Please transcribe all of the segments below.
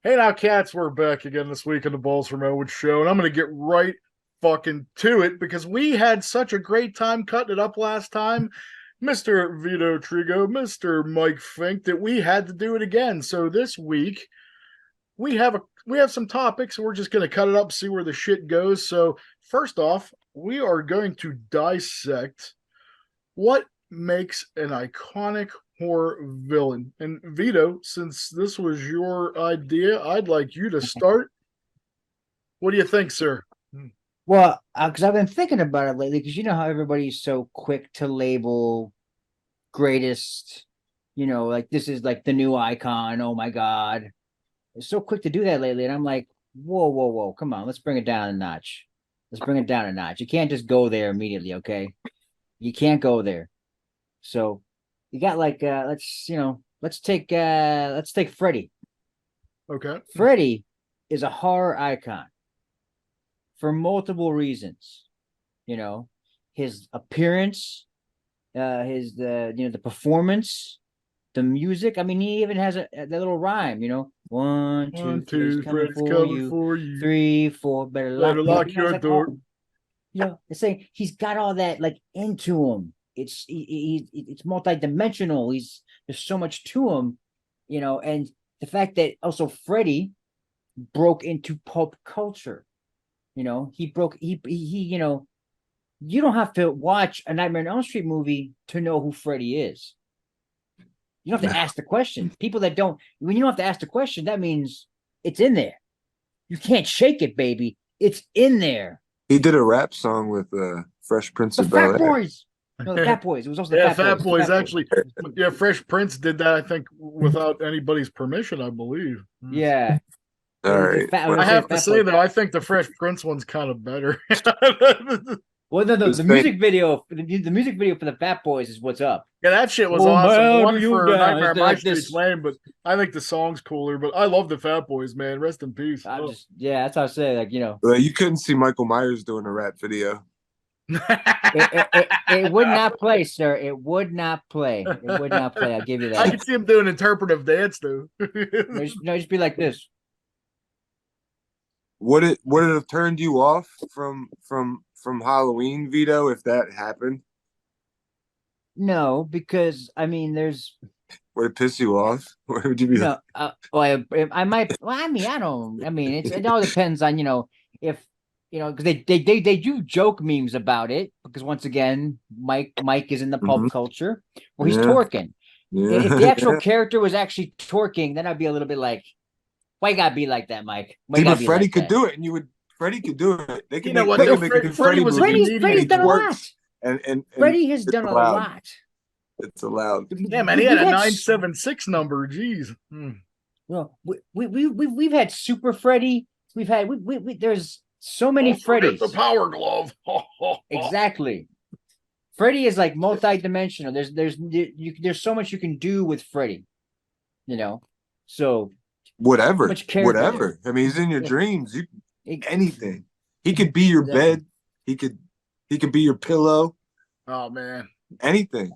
Hey now, cats, we're back again this week on the Balls from Ellwood show, and I'm going to get right fucking to it because we had such a great time cutting it up last time, Mr. Vito Trigo, Mr. Mike Fink, that we had to do it again. So this week we have some topics, and we're just going to cut it up, see where the shit goes. So first off, we are going to dissect what makes an iconic horror villain. And Vito, since this was your idea, I'd like you to start. What do you think, sir? Well, because I've been thinking about it lately, because you know how everybody's so quick to label greatest, like this is like the new icon. Oh my God. It's so quick to do that lately. And I'm like, whoa, whoa, whoa, come on, let's bring it down a notch. Let's bring it down a notch. You can't just go there immediately, okay? You can't go there. So you got like let's take Freddy. Okay. Freddy is a horror icon for multiple reasons. You know, his appearance, the performance, the music. I mean, he even has the little rhyme. One, One, two, three, he's two, coming Freddy's for coming you. for you. 3, 4, better Better lock your. lock your Like, door. it's saying he's got all that like into him. It's multi-dimensional. There's so much to him, and the fact that also Freddy broke into pulp culture. He broke you don't have to watch a Nightmare on Elm Street movie to know who Freddy is. You don't have to ask the question. People that don't, when you don't have to ask the question, that means it's in there. You can't shake it, baby. It's in there. He did a rap song with Fresh Prince The of Fat Bel-Air. Boys. No, the Fat Boys. It was also the Yeah, Fat Fat Boys. Boys actually. Yeah, Fresh Prince did that, I think, without anybody's permission, I believe. Yeah. All right. I have to Fat say Boy. though, I think the Fresh Prince one's kind of better. Well, no, This the thing- music video, the music video for the Fat Boys is what's up. Yeah, that shit was Oh, awesome. man, One you for down. Nightmare It's on My like Street's this. lame, but I think the song's cooler. But I love the Fat Boys, man. Rest in peace. That's how I say, like, You couldn't see Michael Myers doing a rap video. it would not play, sir. It would not play. It would not play. I'll give you I that. can see him doing interpretive dance though. Just be like this. Would it have turned you off from Halloween, Vito, if that happened? No, because I mean, there's Would it piss you off? Or would you be like, no. I might. Well, I mean, I don't. I mean, it all depends on if because they do joke memes about it because once again, Mike is in the pulp Mhm. culture where he's Yeah. twerking. yeah, If the actual character was actually twerking, then I'd be a little bit like, why you gotta be like that, Mike? Why See, you gotta but be Freddie like could that? do it, and Freddie could do it. They can You know make, what, they though? can make a new Freddie was a movie, comedian. Freddie's and done he a lot. twerks, and Freddie has it's done a allowed. lot. It's allowed. Yeah, man, he We've had a had 976 number. Jeez. Well, we've had Super Freddy. We've had there's so many Don't forget Freddys. the Power Glove. Exactly. Freddy is like multi-dimensional. There's so much you can do with Freddy. So Whatever, much character whatever. I mean, he's in your Yeah. dreams. it, Anything. He could be your Exactly. bed. He could be your pillow. Oh man, Anything.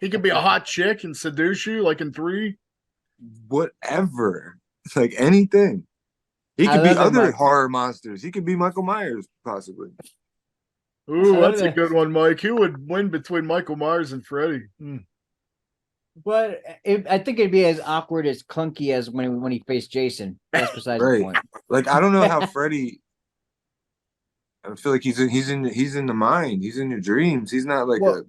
he could be a hot chick and seduce you like in 3. Whatever. It's like anything. He I could be love it, other Mike. horror monsters. He could be Michael Myers, possibly. Ooh, I love that's a it. good one, Mike. Who would win between Michael Myers and Freddy? But I think it'd be as awkward as clunky as when he faced Jason. That's besides the Right. point. Like I don't know how Freddy. I feel like he's in the mind. He's in your dreams. He's not like Well,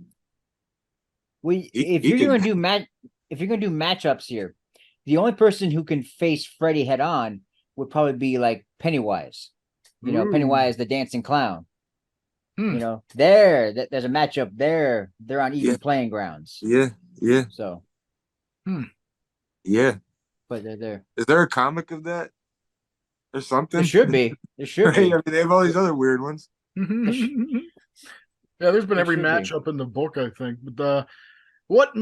If he you're could- gonna do matchups here, the only person who can face Freddy head on would probably be like Pennywise. Ooh. Pennywise the dancing clown. Hmm. There's a matchup there. They're on even Yeah. playing grounds. Yeah. So, Yeah. but they're there. Is there a comic of that? There's something. There should be. There should Right? be. I mean, they have all these other weird ones. yeah, there's been It every should be. matchup in the book, I think. But what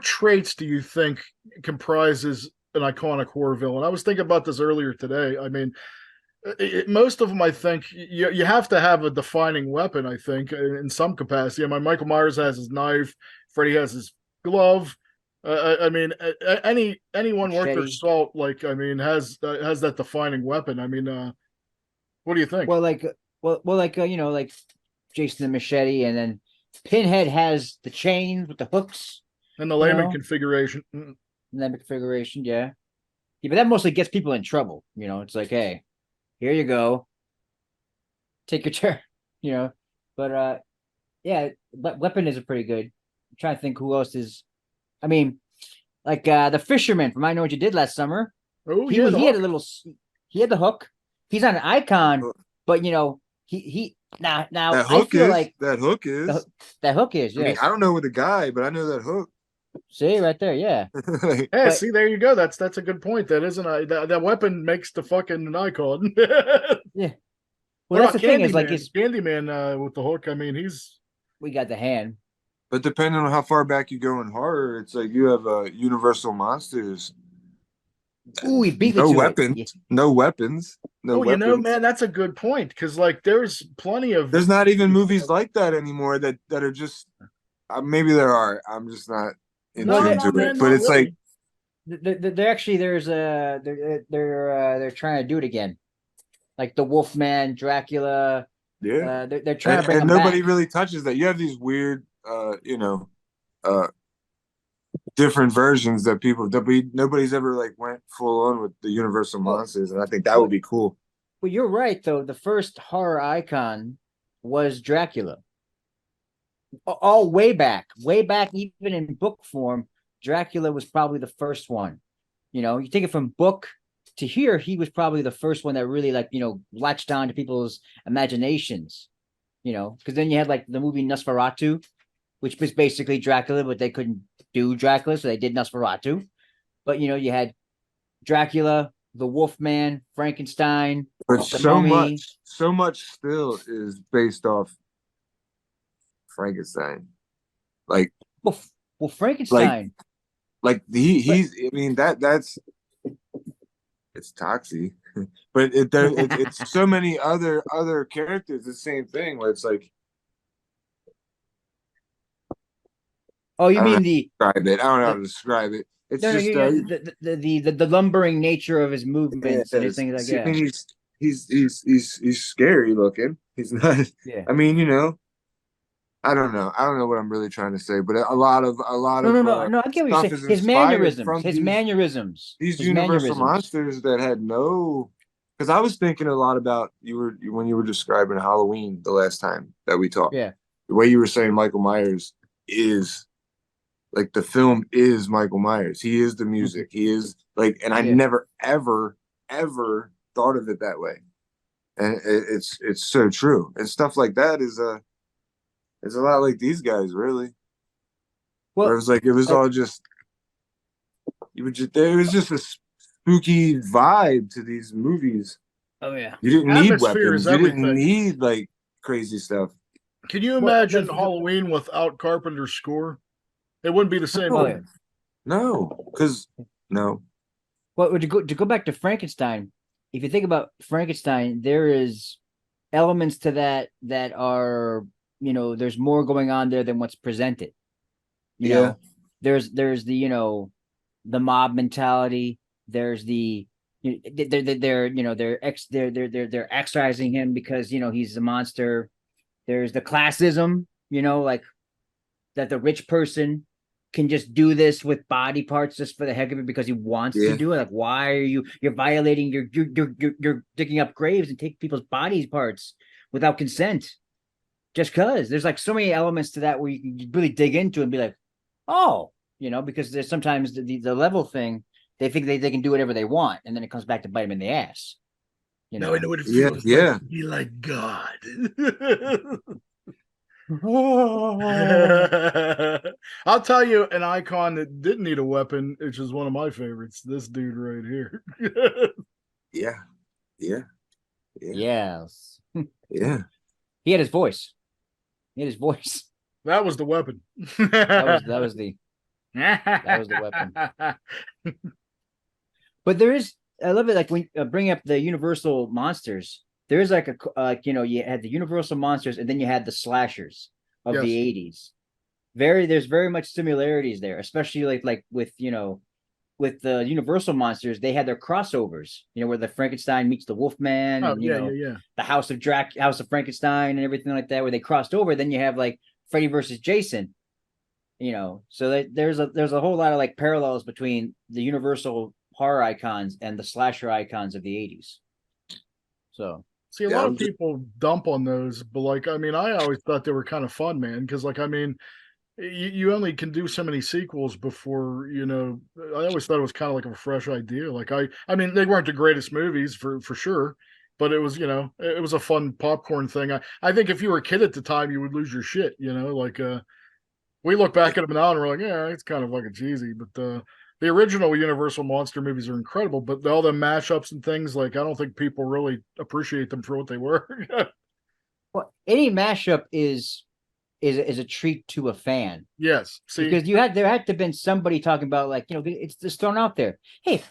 traits do you think comprises an iconic horror villain? I was thinking about this earlier today. I mean, most of them, I think, you have to have a defining weapon. I think in some capacity. I mean, Michael Myers has his knife. Freddy has his glove. I mean, anyone worth their Machete. salt, like I mean, has that defining weapon. I mean, what do you think? Well, like, like like Jason the Machete, and then Pinhead has the chains with the hooks, And the you layman know, configuration. in that configuration. Yeah, yeah, but that mostly gets people in trouble. It's like, hey, here you go, take your turn. You know, but yeah, weapon is a pretty good. I'm trying to think who else is. I mean, like the fisherman from I Know What You Did Last Summer. Oh He yeah, was the he had a hook. little he had the hook. He's not an icon, but he now That I hook feel is like that hook the, is. that hook is, I mean, I yes. don't know with the guy, but I know that hook. See right there, yeah. Like, Yeah, But see, there you go. That's a good point. That isn't that weapon makes the fucking icon. yeah, well What that's about the thing is like Candyman? it's Candyman with the hook. I mean, he's we got the hand. but depending on how far back you go in horror, it's like you have Universal monsters. Ooh, he beat me No to it. Yeah, weapons, no weapons, no oh, weapons. man, that's a good point because like there's plenty of There's not even movies like that anymore that are just maybe there are. I'm just not well, into no, into no, it. man, But not it's like really. they're actually there's they're trying to do it again. Like the Wolfman, Dracula, yeah, they're trying to bring and them nobody back. really touches that. You have these weird uh different versions that people that we nobody's ever like went full on with the Universal Well, monsters, and I think that would well, be cool. well, you're right though. The first horror icon was Dracula. All way back, even in book form, Dracula was probably the first one. You take it from book to here, he was probably the first one that really like latched on to people's imaginations. Because then you had like the movie Nosferatu, which was basically Dracula, but they couldn't do Dracula, so they did Nosferatu. But you had Dracula, the Wolfman, Frankenstein, But the Mummy. so much still is based off Frankenstein. Like, Well, like, Frankenstein. But he's. I mean that's it's Toxie, but it's so many other characters. The same thing where it's like oh, you I don't know mean how to describe it. I don't know how the to describe it. It's no, no, just the lumbering nature of his movements and his yes. things like I yeah, mean he's scary looking. He's not. yeah. I mean I don't know. I don't know what I'm really trying to say, but a lot No, of no, no, no. I get what you're stuff saying. is inspired from these His Universal mannerisms. monsters that had no. Because I was thinking a lot about when you were describing Halloween the last time that we talked. Yeah. The way you were saying Michael Myers is like the film is Michael Myers. He is the music. He is like, and I Yeah. never ever thought of it that way. And it's so true. And stuff like that is it's a lot like these guys, really. Where it Well, was like it was like all just you would just there was just a spooky vibe to these movies. oh yeah. You didn't need Atmosphere is weapons. You didn't everything. need like crazy stuff. Can you Well, imagine Halloween without Carpenter's score? It wouldn't be the same oh movie. yeah. No, because no. Well, to go back to Frankenstein, if you think about Frankenstein, there is elements to that are there's more going on there than what's presented. You Yeah. know, there's the the mob mentality. There's the they're exercising him because he's a monster. There's the classism, like that the rich person can just do this with body parts just for the heck of it because he wants to Yeah. do it. Like, why are you're violating you're digging up graves and taking people's body parts without consent just because there's like so many elements to that where you can really dig into and be like, oh, because there's sometimes the level thing, they think they can do whatever they want, and then it comes back to bite them in the ass. Now I know what it Yeah. feels like Yeah. to be like God. I'll tell you an icon that didn't need a weapon, which is one of my favorites. This dude right here. Yeah. Yeah. Yeah. Yes. Yeah. He had his voice. He had his voice. That was the weapon. That was the weapon. But there is, I love it. Like when bring up the Universal monsters, there is like you had the Universal monsters, and then you had the slashers of Yes. the '80s. there's very much similarities there, especially like with with the Universal monsters, they had their crossovers, where the Frankenstein meets the Wolfman, Oh and yeah, yeah, yeah. the House of Frankenstein, and everything like that, where they crossed over. Then you have like Freddy versus Jason, so that there's a whole lot of like parallels between the Universal horror icons and the slasher icons of the 80s. So See, a Yeah, lot of people dump on those, but like, I mean, I always thought they were kind of fun, man. Because like, I mean, you only can do so many sequels before I always thought it was kind of like a fresh idea. Like I mean, they weren't the greatest movies for sure, but it was it was a fun popcorn thing. I think if you were a kid at the time, you would lose your shit. Like we look back at them now and we're like, yeah, it's kind of like a cheesy, but the original Universal monster movies are incredible. But all the mashups and things, like I don't think people really appreciate them for what they were. well, any mashup is a treat to a fan, Yes, see, because there had to have been somebody talking about, like, it's just thrown out there. Hey,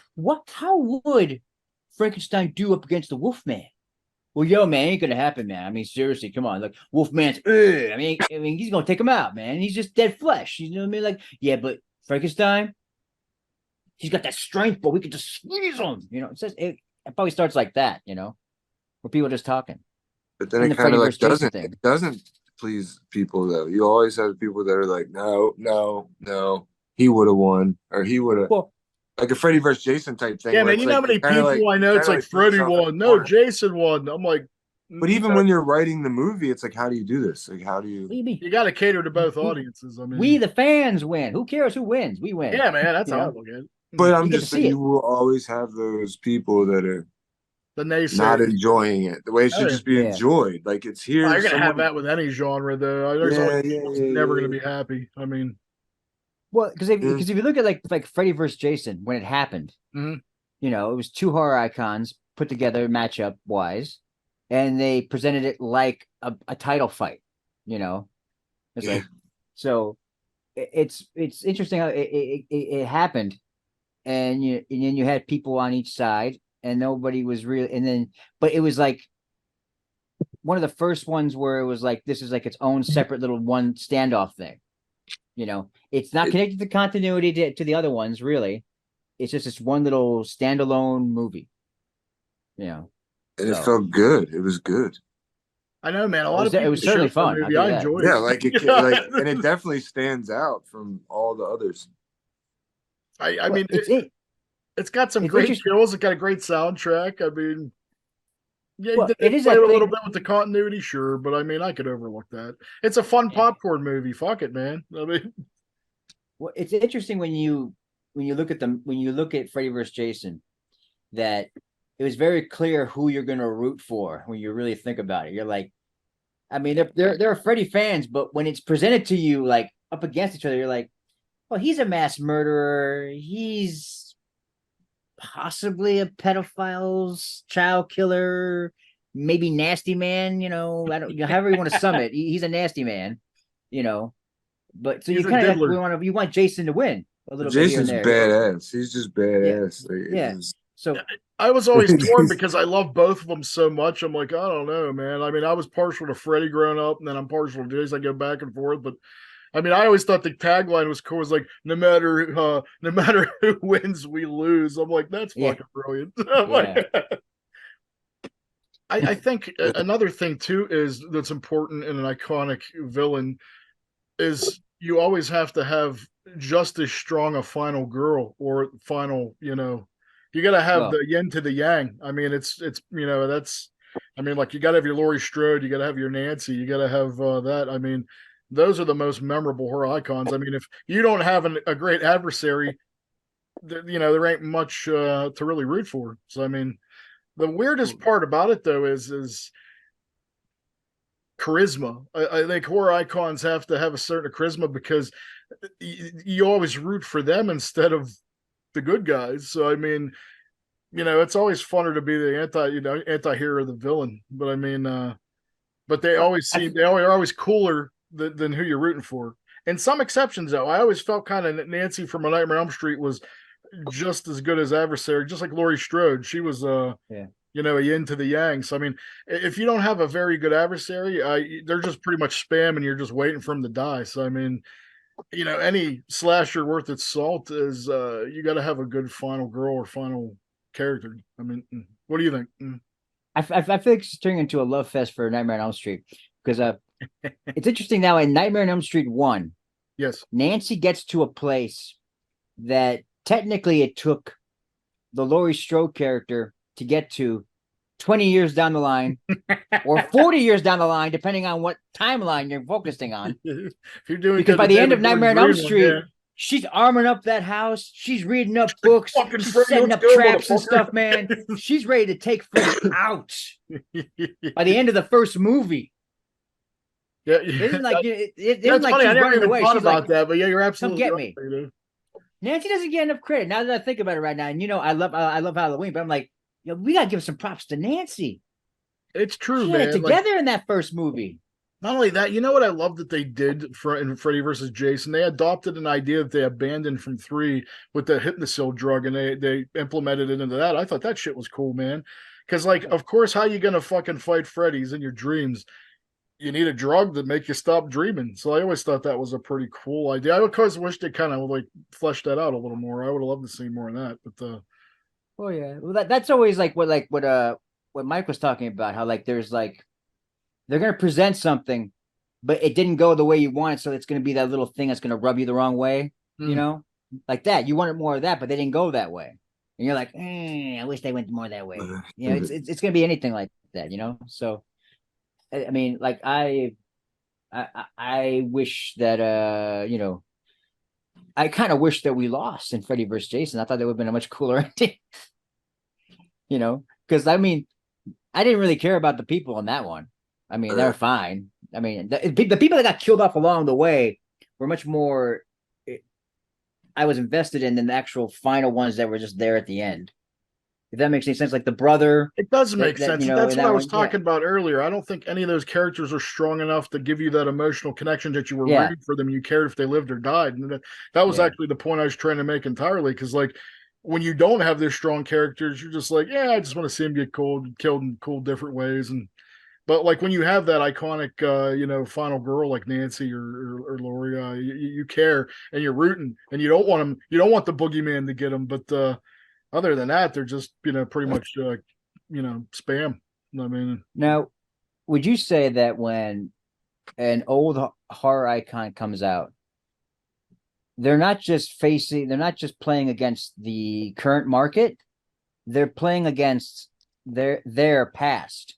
how would Frankenstein do up against the Wolfman? Well, yo, man, ain't gonna happen, man. I mean, seriously, come on. Like, Wolfman's, I mean, he's gonna take him out, man. He's just dead flesh. You know what I mean? Like, yeah, but Frankenstein, he's got that strength, but we can just squeeze him. It probably starts like that, where people are just talking. but then And it the kind Freddy of like versus Jason doesn't thing. it doesn't please people though. You always have people that are like, no, no, no, he would have won, or he would have, Well, like a Freddy versus Jason type thing. yeah, Where man, it's you know how like many people I know? It's like put Freddie yourself in a won, no, corner. Jason won. I'm like, But even when you're writing the movie, it's like, how do you do this? Like, how do you? what do you mean? you got to cater to both audiences. I We mean, the fans win. Who cares who wins? We win. yeah, man, that's You how I know, look at it. But you I'm get to just saying, see you it. will always have those people that are The not naysayers. enjoying it the way it Oh, should yeah. just be Yeah. enjoyed. Like it's Well, here. you're gonna have Someone, that with any genre, though. There's always yeah, yeah, people that's yeah, never gonna yeah, be happy. I mean, Well, because yeah. if you look at like Freddy versus Jason when it happened, mhm. it was two horror icons put together matchup wise, and they presented it like a title fight. It's Yeah. like, so it's interesting how it happened, and then you had people on each side, and nobody was real, and then but it was like one of the first ones where it was like, this is like its own separate little one standoff thing. It's not It, connected to continuity to the other ones, really. It's just this one little standalone movie. and it So felt good. It was good. I know, man. A it lot was of it people was certainly shit on the fun. I'll movie. give you I that. enjoyed Yeah, it. like it ca- like, and it definitely stands out from all the others. I Well, mean, it's got some it's great interesting. kills. It got a great soundtrack. I mean, yeah, Well, did they it is play it that a little thing. bit with the continuity? Sure, but I mean, I could overlook that. It's a fun popcorn movie. Fuck it, man. I mean, Well, it's interesting when you look at Freddy vs. Jason, that it was very clear who you're going to root for when you really think about it. You're like, I mean, they're Freddy fans, but when it's presented to you like up against each other, you're like, well, he's a mass murderer. He's possibly a pedophile's child killer, maybe nasty man. I don't, however you want to sum it. He's a nasty man. You know, but so you he's a kind of like diddler. you want Jason to win a little bit here and Jason's there. badass. He's just Yeah, badass. Like, yeah. it's So I was always torn just, because I love both of them so much. I'm like, I don't know, man. I mean, I was partial to Freddy growing up, and then I'm partial to Jason. I go back and forth, but I mean, I always thought the tagline was cool. It was like, no matter who wins, we lose. I'm like, that's yeah, fucking brilliant. I'm yeah. like, I think another thing too is that's important in an iconic villain is you always have to have just as strong a final girl or final, you got to have Well, the yin to the yang. I mean, it's that's, I mean, like you got to have your Laurie Strode, you got to have your Nancy, you got to have that. I mean, those are the most memorable horror icons. I mean, if you don't have a great adversary, there ain't much to really root for. So, I mean, the weirdest part about it though is charisma. I think horror icons have to have a certain charisma because you always root for them instead of the good guys. So I mean, it's always funner to be the anti-hero, the villain. But I mean, but they well, always seem are always cooler than who you're rooting for. And some exceptions though, I always felt kind of Nancy from A Nightmare on Elm Street was just as good as adversary, just like Laurie Strode. She was yeah. a yin to the yang. So I mean, if you don't have a very good adversary, they're just pretty much spam, and you're just waiting for them to die. So I mean, any slasher worth its salt is you got to have a good final girl or final character. I mean, what do you think? I feel like it's turning into a love fest for Nightmare on Elm Street because it's interesting now in Nightmare on Elm Street 1, Yes. Nancy gets to a place that technically it took the Laurie Strode character to get to 20 years down the line or 40 years down the line, depending on what timeline you're focusing on. If you're doing Because by the end of Nightmare on Elm Street, yeah. she's arming up that house. She's reading up books. Fucking She's Freddy, setting let's up go, traps and motherfucker. stuff, man. She's ready to take Freddy out by the end of the first movie. Yeah, It isn't like it that's isn't like funny. she's I never running even away. thought She's about like, that, but yeah, you're absolutely get right, me. Nancy doesn't get enough credit. Now that I think about it right now, and I love Halloween, but I'm like, we gotta give some props to Nancy. It's true, She man. had it together in that first movie. Not only that, you know what I love that they did in Freddy versus Jason? They adopted an idea that they abandoned from 3 with the hypnosil drug, and they implemented it into that. I thought that shit was cool, man. Because, of course, how you gonna fucking fight Freddy's in your dreams? You need a drug to make you stop dreaming. So I always thought that was a pretty cool idea. I of course wish they kind of fleshed that out a little more. I would have loved to see more of that. But Oh yeah, well that's always what Mike was talking about. How there's they're gonna present something, but it didn't go the way you want, so it's gonna be that little thing that's gonna rub you the wrong way. Like that. You wanted more of that, but they didn't go that way, and you're like, I wish they went more that way. It's gonna be anything like that. So. I mean, I wish that I kind of wish that we lost in Freddy vs. Jason. I thought that would have been a much cooler ending. Because I mean, I didn't really care about the people in that one. I mean, they're fine. I mean, the people that got killed off along the way were much more I was invested in than the actual final ones that were just there at the end. If that makes any sense, like the brother. it does make sense. That's what I was talking about earlier. I don't think any of those characters are strong enough to give you that emotional connection that you were rooting for them. You cared if they lived or died. And that was actually the point I was trying to make entirely. Because when you don't have those strong characters, you're just like, I just want to see them get killed in cool different ways. But when you have that iconic, final girl like Nancy or Laurie, you care and you're rooting, and you don't want them. You don't want the boogeyman to get them, but. Other than that, they're just pretty much spam. I mean, now, would you say that when an old horror icon comes out, they're not just playing against the current market, they're playing against their past,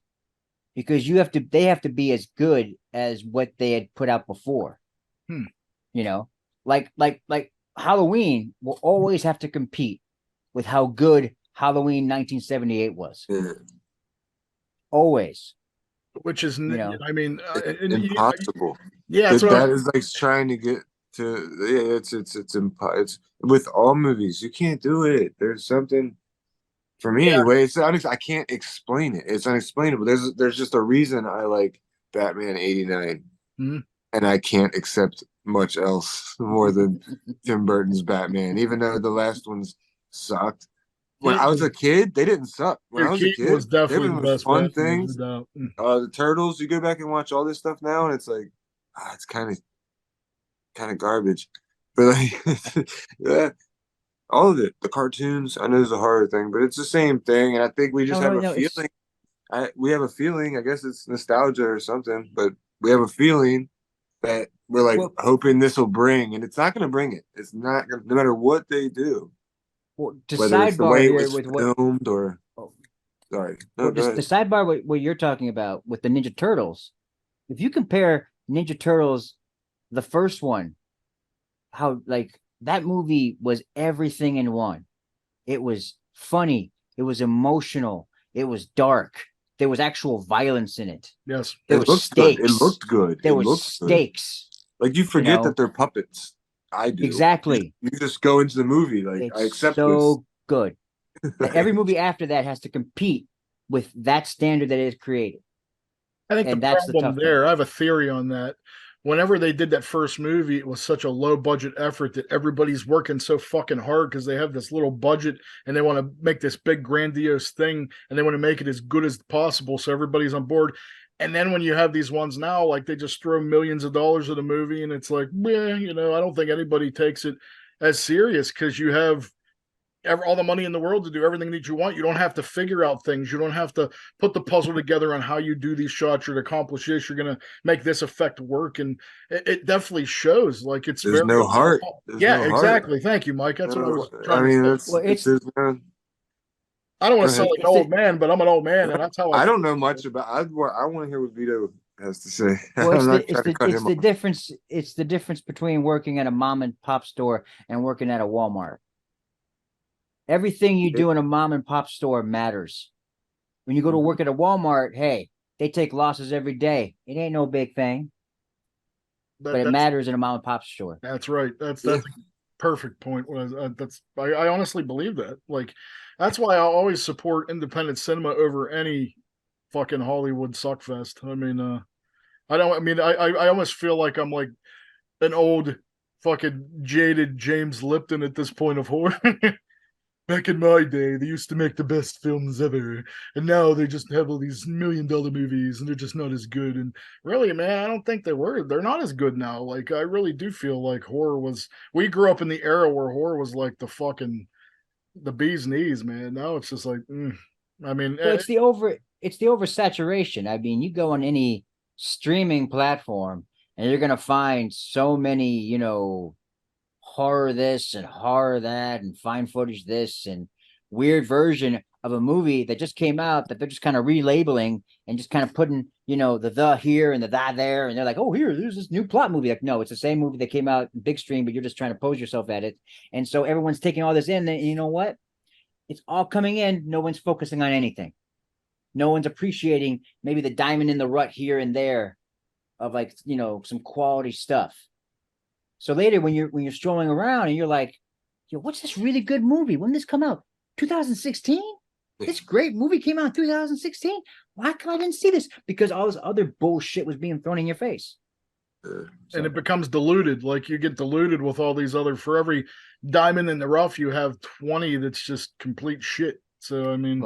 because they have to be as good as what they had put out before. Like Halloween will always have to compete with how good Halloween 1978 was. Always. Which is, I mean, impossible. Yeah, that is like trying to get to. It's with all movies. You can't do it. There's something for me anyway. I can't explain it. It's unexplainable. There's just a reason I like Batman '89, and I can't accept much else more than Tim Burton's Batman, even though the last ones sucked. When I was a kid, they didn't suck. When I was a kid, was definitely the best fun things. The Turtles, you go back and watch all this stuff now, and it's like, it's kind of garbage. But yeah, all of it, the cartoons. I know it's a horror thing, but it's the same thing. And I think we just have a feeling. We have a feeling. I guess it's nostalgia or something, but we have a feeling that we're hoping this will bring, and it's not going to bring it. It's not gonna, no matter what they do. Well, to whether it's the way it was filmed or sorry. No, the sidebar what you're talking about with the Ninja Turtles. If you compare Ninja Turtles, the first one, how that movie was everything in one. It was funny, it was emotional, it was dark. There was actual violence in it. Yes. There was stakes. Good. It looked good. There was stakes. Like you forget that they're puppets. I do. Exactly. You just go into the movie I accept so good. Every movie after that has to compete with that standard that it has created. I think that's the problem there. I have a theory on that. Whenever they did that first movie, it was such a low budget effort that everybody's working so fucking hard because they have this little budget and they want to make this big grandiose thing and they want to make it as good as possible so everybody's on board. And then when you have these ones now, like they just throw millions of dollars at a movie, and it's like, you know, I don't think anybody takes it as serious because you have all the money in the world to do everything that you want. You don't have to figure out things. You don't have to put the puzzle together on how you do these shots. You're to accomplish this. You're going to make this effect work. And it definitely shows. Like it's There's very, no heart. There's yeah, no exactly. heart. Thank you, Mike. That's what I was I trying to mean, say. that's Well, it's there's no. I don't want Go to sound ahead. like an old man, but I'm an old man, and that's how I I feel. don't know much about. I want to hear what Vito has to say. well, I'm not trying to cut it's him the off. difference. It's the difference between working at a mom and pop store and working at a Walmart. Everything you do in a mom and pop store matters. When you go to work at a Walmart, hey, they take losses every day. It ain't no big thing, but it matters in a mom and pop store. That's right. That's a perfect point. I honestly believe that. Like that's why I always support independent cinema over any fucking Hollywood suckfest. I mean, I almost feel like I'm like an old fucking jaded James Lipton at this point of horror. Back in my day, they used to make the best films ever, and now they just have all these $1 million movies, and they're just not as good. And really, man, I don't think they were. They're not as good now. Like, I really do feel like horror was. We grew up in the era where horror was like the bee's knees, man. Now it's just like, I mean, Well, it's the oversaturation. I mean, you go on any streaming platform and you're gonna find so many, horror this and horror that and find footage this and weird version of a movie that just came out that they're just kind of relabeling and just kind of putting, the here and the that there. And they're like, oh, there's this new plot movie. Like, no, it's the same movie that came out big stream, but you're just trying to pose yourself at it. And so everyone's taking all this in, and you know what? It's all coming in. No one's focusing on anything. No one's appreciating maybe the diamond in the rut here and there of like, some quality stuff. So later when you're strolling around and you're like, yo, what's this really good movie? When did this come out? 2016? This great movie came out in 2016. Why come I didn't see this? Because all this other bullshit was being thrown in your face. And it becomes diluted. Like you get diluted with all these other. For every diamond in the rough, you have 20 that's just complete shit. So I mean,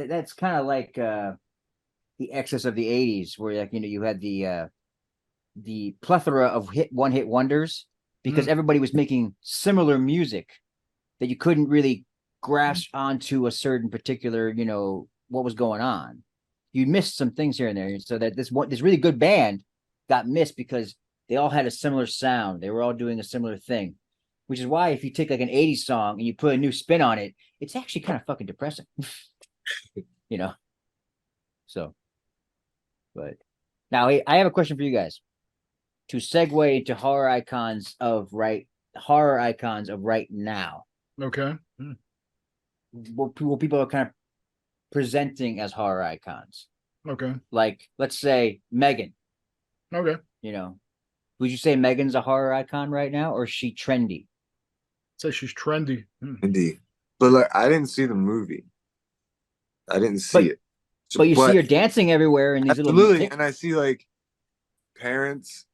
that's kind of like the excess of the '80s, where like you had the plethora of one hit wonders because everybody was making similar music that you couldn't really grasp onto a certain particular, what was going on. You missed some things here and there, so that this really good band got missed because they all had a similar sound. They were all doing a similar thing, which is why if you take like an '80s song and you put a new spin on it, it's actually kind of fucking depressing, So, but now I have a question for you guys to segue into horror icons of right now. Okay. What people are kind of presenting as horror icons. Okay. Like, let's say Megan. Okay. Would you say Megan's a horror icon right now, or is she trendy? Say she's trendy. Indeed. But like, I didn't see the movie. I didn't see it. But you see her dancing everywhere in these absolutely, little. And I see like parents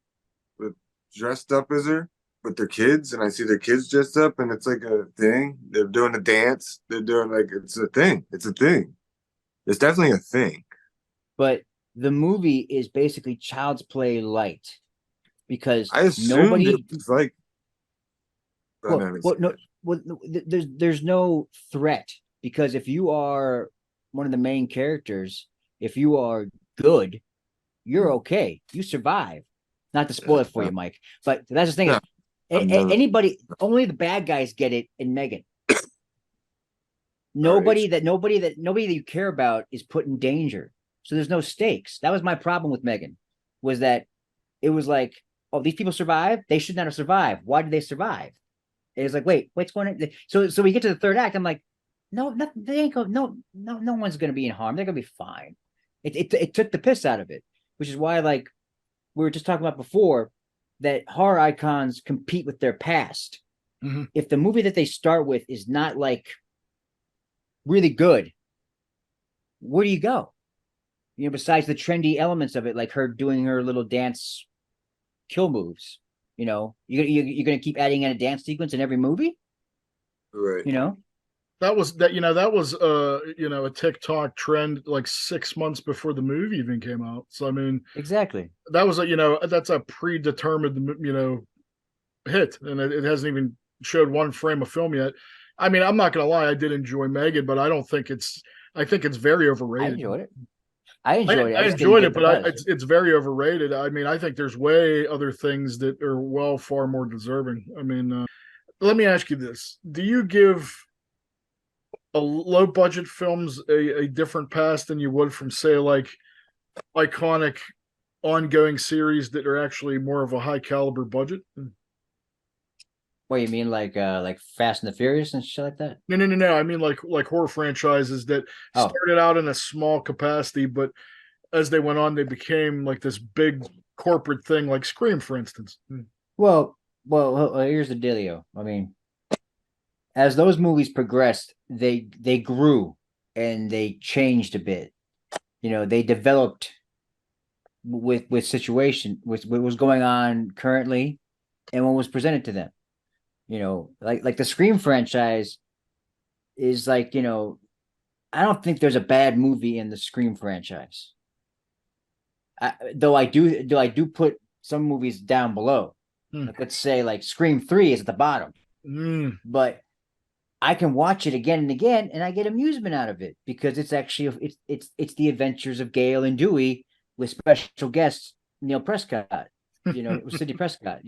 dressed up as her with their kids, and I see their kids dressed up, and it's like a thing. They're doing a dance. They're doing like it's a thing. It's a thing. It's definitely a thing. But the movie is basically Child's Play light because I assumed it was like. There's no threat because if you are one of the main characters, if you are good, you're okay. You survive. Not to spoil it for you, Mike, but that's the thing. Anybody, only the bad guys get it in Megan. Nobody that you care about is put in danger. So there's no stakes. That was my problem with Megan, was that it was like, oh, these people survived. They should not have survived. Why did they survive? It was like, wait, what's going on? So we get to the third act. I'm like, no, they ain't go. No one's going to be in harm. They're going to be fine. It took the piss out of it, which is why, like we were just talking about before, that horror icons compete with their past. Mm-hmm. If the movie that they start with is not like really good, where do you go? Besides the trendy elements of it, like her doing her little dance kill moves, you're going to keep adding in a dance sequence in every movie, right? That was that that was a TikTok trend like 6 months before the movie even came out. So I mean, Exactly. that was that's a predetermined hit, and it hasn't even showed one frame of film yet. I mean, I'm not gonna lie, I did enjoy Megan, but I don't think I think it's very I overrated. enjoyed it. I enjoyed it. I I just didn't enjoyed get it, the but buzz. it's very overrated. I mean, I think there's way other things that are far more deserving. I mean, let me ask you this: do you give a low budget films a different pass than you would from say like iconic ongoing series that are actually more of a high caliber budget? What you mean, like Fast and the Furious and shit like that? No. I mean like horror franchises that Oh, started out in a small capacity, but as they went on, they became like this big corporate thing, like Scream, for instance. well. Here's the dealio. I mean, as those movies progressed, they grew and they changed a bit. They developed with situation with what was going on currently and what was presented to them. Like the Scream franchise is like, I don't think there's a bad movie in the Scream franchise. Though I do put some movies down below. Hmm. Like, let's say like Scream 3 is at the bottom. Mm. But I can watch it again and again, and I get amusement out of it because it's actually it's the adventures of Gale and Dewey with special guest Neil Prescott. Sidney Prescott.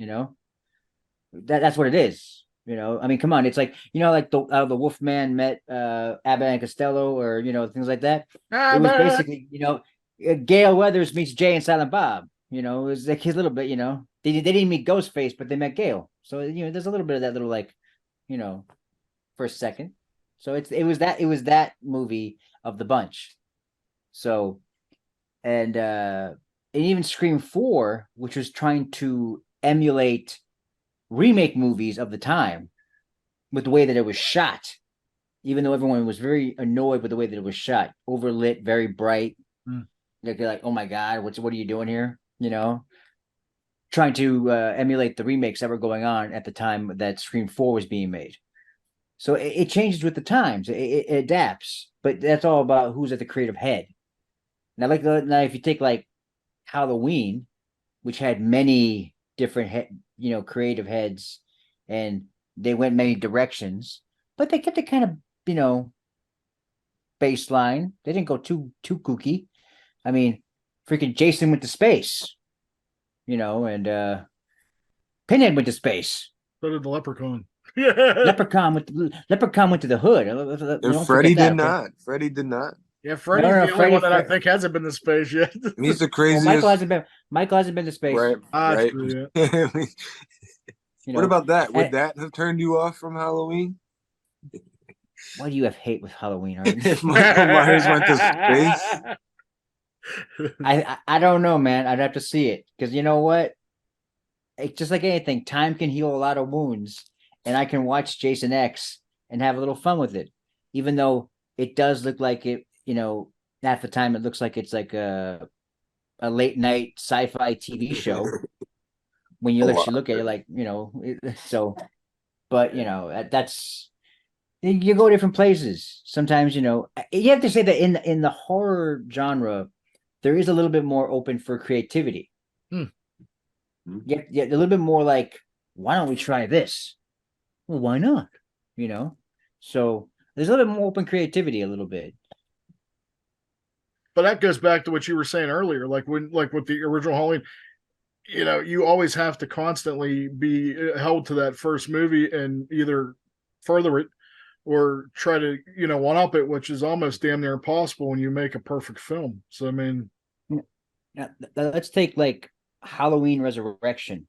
That's what it is. I mean, come on, it's like like the Wolfman met Abbott and Costello, or things like that. It was basically Gale Weathers meets Jay and Silent Bob. It was like his little bit. They didn't meet Ghostface, but they met Gale. So there's a little bit of that little like for a second. So it was that movie of the bunch. So and even Scream 4, which was trying to emulate remake movies of the time with the way that it was shot, even though everyone was very annoyed with the way that it was shot, overlit, very bright. They're like, oh my god, what are you doing here? Trying to emulate the remakes that were going on at the time that Scream 4 was being made. So it changes with the times. It adapts, but that's all about who's at the creative head. Now, if you take like Halloween, which had many different creative heads, and they went many directions, but they kept it kind of baseline. They didn't go too kooky. I mean, freaking Jason went to space, and Pinhead went to space. So did the Leprechaun. Leprechaun went to the hood. And Freddy did not. Freddy did not. Yeah, Freddy's the only one that I think hasn't been to space yet. And he's the Well, craziest. Michael hasn't been to space. Right. Right. True, yeah. What about that? Would that have turned you off from Halloween? Why do you have hate with Halloween? Arden? If Michael Myers went to space? I don't know, man. I'd have to see it because you know what? It's just like anything. Time can heal a lot of wounds, and I can watch Jason X and have a little fun with it, even though it does look like it. Half the time it looks like it's like a late night sci-fi TV show. When you actually look at it, like so. But that's you go different places. Sometimes you have to say that in the horror genre, there is a little bit more open for creativity. Yeah, a little bit more like, why don't we try this? Well, why not? So there's a little bit more open creativity, a little bit. But that goes back to what you were saying earlier, like with the original Halloween, you always have to constantly be held to that first movie and either further it or try to one up it, which is almost damn near impossible when you make a perfect film. So I mean, now, let's take like Halloween Resurrection,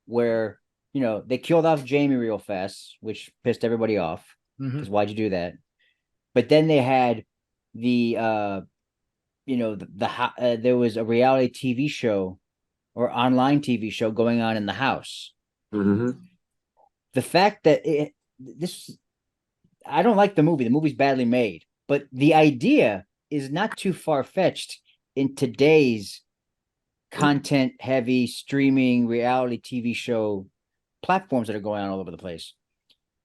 where they killed off Jamie real fast, which pissed everybody off because why'd you do that? But then they had the there was a reality TV show or online TV show going on in the house. Mm-hmm. The fact that I don't like the movie. The movie's badly made, but the idea is not too far-fetched in today's content-heavy streaming reality TV show platforms that are going on all over the place.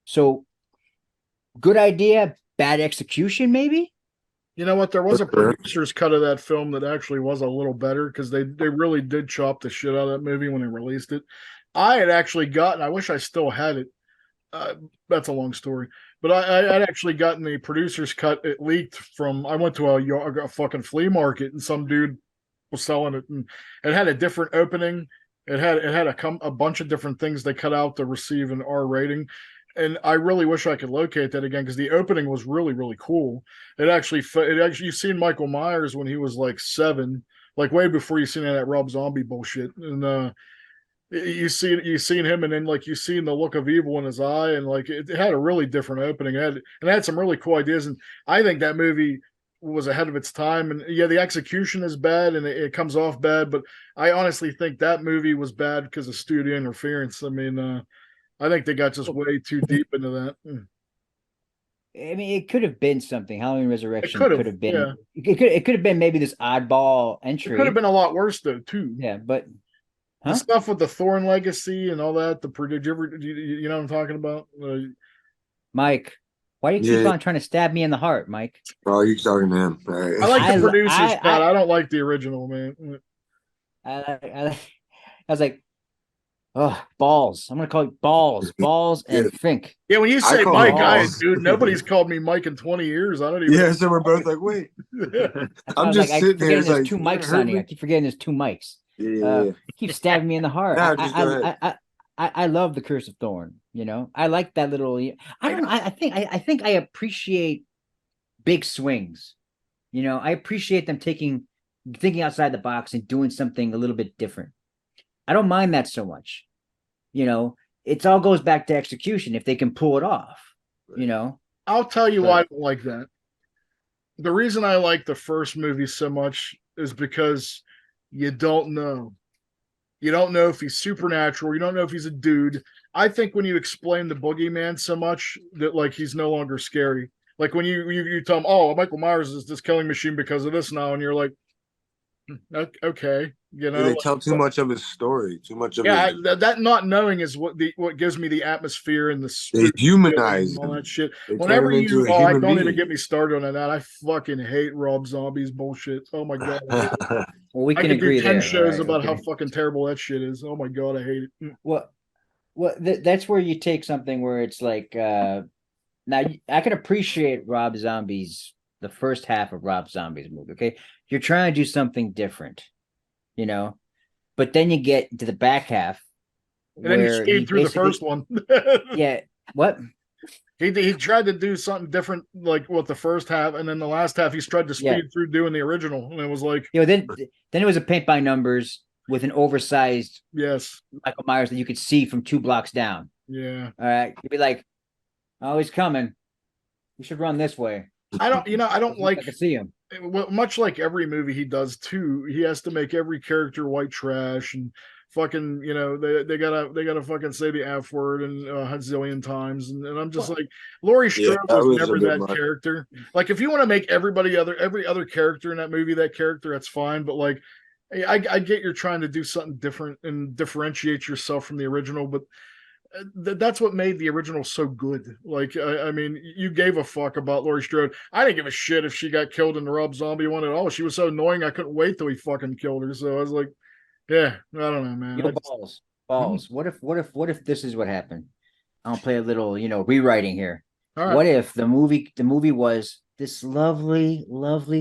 So good idea, bad execution, maybe. You know what? There was a Sure. producer's cut of that film that actually was a little better because they really did chop the shit out of that movie when they released it. I had actually gotten. I wish I still had it. That's a long story, but I'd actually gotten the producer's cut. It leaked from. I went to a fucking flea market and some dude was selling it, and it had a different opening. It had a bunch of different things they cut out to receive an R rating, and I really wish I could locate that again because the opening was really cool. It actually you've seen Michael Myers when he was like 7, like way before you seen any of that Rob Zombie bullshit, and you seen him, and then like you seen the look of evil in his eye, and like it had a really different opening. It had some really cool ideas, and I think that movie was ahead of its time. And yeah, the execution is bad and it comes off bad, but I honestly think that movie was bad because of studio interference. I mean, I think they got just way too deep into that. I mean, it could have been something. Halloween It Resurrection could could have, have been. yeah. It could have been maybe this oddball It entry. could have been a lot worse though, too. Yeah, but The stuff with the Thorn legacy and all that. Did you ever, you know what I'm talking about? Mike, why do you keep Yeah. on trying to stab me in the heart, Mike? Oh, you're talking to him. All I right. like the I- producer's I- cut. I don't like the original, man. I was like, oh, balls. I'm gonna call it balls, and Fink. Yeah, when you say call Mike, him balls. dude, nobody's called me Mike in 20 years. I don't even. Yeah, so we're both like, wait. I I'm was just like, I sitting keep there. forgetting It's there's like, two you mics heard on here. me? I keep forgetting there's two mics. Yeah. Keep stabbing me in the heart. Nah, just go ahead. I love the Curse of Thorn. You know, I like that little. I don't know. I think I appreciate big swings. You know, I appreciate them thinking outside the box and doing something a little bit different. I don't mind that so much. You know, it all goes back to execution if they can pull it off. You know, I'll tell you why I don't like that. The reason I like the first movie so much is because you don't know. You don't know if he's supernatural. You don't know if he's a dude. I think when you explain the boogeyman so much that like he's no longer scary. Like when you tell him, oh, Michael Myers is this killing machine because of this now, and you're like, okay, you know. They tell too much of his story, too much of Yeah, his. that not knowing is what gives me the atmosphere and the They spook humanize and all him. that shit. They turn Whenever him into you, a I human don't even being. get me started on that. I fucking hate Rob Zombie's bullshit. Oh my god, well, we I can could do agree 10 there. shows Right? about Okay. how fucking terrible that shit is. Oh my god, I hate it. Well, that's where you take something where it's like, now I can appreciate the first half of Rob Zombie's movie. Okay, you're trying to do something different, you know, but then you get to the back half And then you where skate through the first one. yeah, what? He tried to do something different, like what the first half, and then the last half he's tried to speed through doing the original, and it was like, then it was a paint by numbers with an oversized yes, Michael Myers that you could see from 2 blocks down. yeah. All right, you'd be like, oh, he's coming. We should run this way. I don't like. I can see him. Much like every movie he does too, he has to make every character white trash and fucking, they gotta fucking say the F word and a zillion times, and I'm just like, Laurie Strode that was was never a bit that much. character. Like, if you want to make every other character in that movie that character, that's fine, but like, I get you're trying to do something different and differentiate yourself from the original, but that's what made the original so good. Like, I mean, you gave a fuck about Laurie Strode. I didn't give a shit if she got killed in the Rob Zombie one at all. She was so annoying, I couldn't wait till he fucking killed her. So I was like, yeah, I don't know, man. Yo, balls. What if this is what happened? I'll play a little, rewriting here. All right. What if the movie was this lovely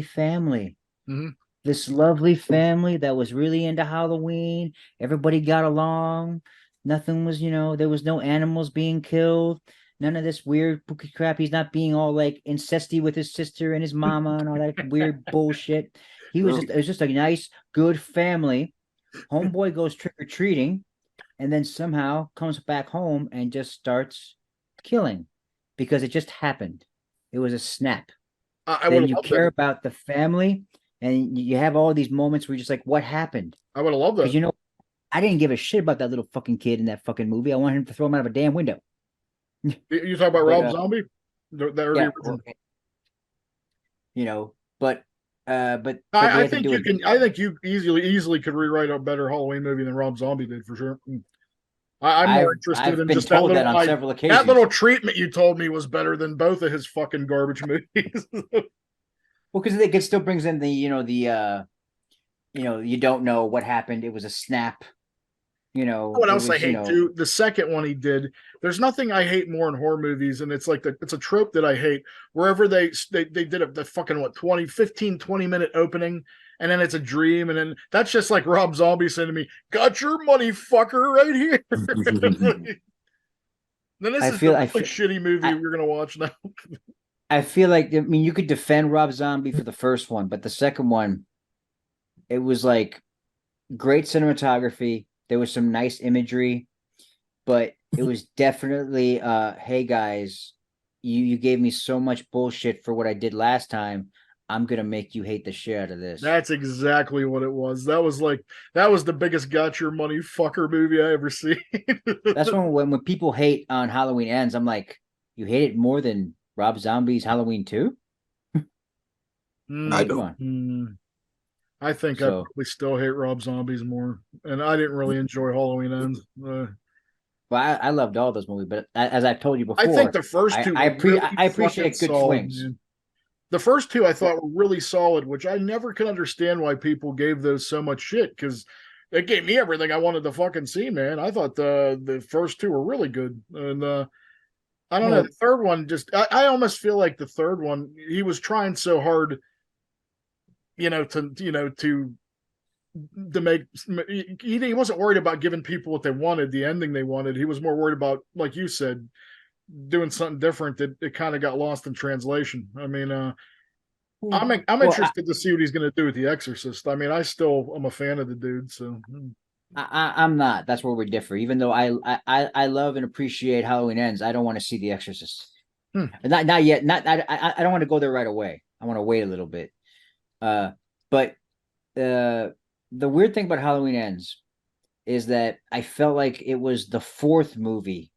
family? Mhm. This lovely family that was really into Halloween. Everybody got along. Nothing was, there was no animals being killed. None of this weird spooky crap. He's not being all like incesty with his sister and his mama and all that weird bullshit. It was just a nice, good family. Homeboy goes trick-or-treating and then somehow comes back home and just starts killing because it just happened. It was a snap. I Then would you have care loved that. about the family and you have all these moments where you're just like, what happened? I would have loved Because that. I didn't give a shit about that little fucking kid in that fucking movie. I wanted him to throw him out of a damn window. You talk about But, Rob Zombie? The early Yeah, original. but they I had to think do you it. can. I think you easily could rewrite a better Halloween movie than Rob Zombie did for sure. I'm more interested I've in been just that told little that on like several that little occasions. treatment you told me was better than both of his fucking garbage movies. Well, because it still brings in the you don't know what happened. It was a snap. What It else I was hate too? The second one he did. There's nothing I hate more in horror movies, and it's like it's a trope that I hate. Wherever they did the fucking what 20, 15, 20 minute opening, and then it's a dream, and then that's just like Rob Zombie saying to me, "Got your money, fucker, right here." Then this I is the feel I really feel shitty movie I, we're gonna watch now. I feel like you could defend Rob Zombie for the first one, but the second one, it was like great cinematography. There was some nice imagery, but it was definitely hey guys, you gave me so much bullshit for what I did last time. I'm gonna make you hate the shit out of this. That's exactly what it was. That was the biggest got your money fucker movie I ever seen. That's when people hate on Halloween Ends, I'm like, you hate it more than Rob Zombie's Halloween 2? I Come don't. on. I think I So probably still hate Rob Zombies more, and I didn't really enjoy Halloween Ends. well, I loved all those movies, but as I've told you I think before, the first two were really I fucking appreciate good solid, swings. man. The first two I Well, thought were really solid, which I never could understand why people gave those so much shit because it gave me everything I wanted to fucking see, man. I thought the first two were really good, and I don't know. The well, third one just I almost feel like the third one he was trying so hard, to make he wasn't worried about giving people what they wanted, the ending they wanted. He was more worried about, like you said, doing something different that it kind of got lost in translation. I mean, I'm well, interested to see what he's going to do with The Exorcist. I mean, I still am a fan of the dude. So I'm not. That's where we differ. Even though I love and appreciate Halloween Ends, I don't want to see The Exorcist. hmm. Not yet. Not I don't want to go there right away. I want to wait a little bit. But the weird thing about Halloween Ends is that I felt like it was the fourth movie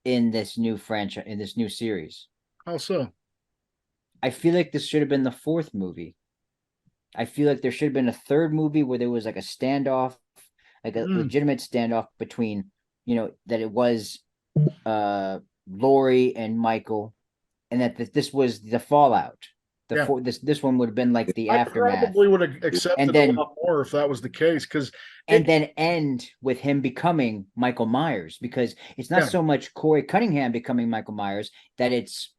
in this new franchise, in this new series. How so? I feel like this should have been the fourth movie. I feel like there should have been a third movie where there was like a standoff, like a Hmm. legitimate standoff between, that it was Lori and Michael, and that this was the fallout. Yeah, This one would have been like the I aftermath, probably would have and accepted a then lot more if that was the case because and it. then end with him becoming Michael Myers, because it's not Yeah, so much Corey Cunningham becoming Michael Myers, that it's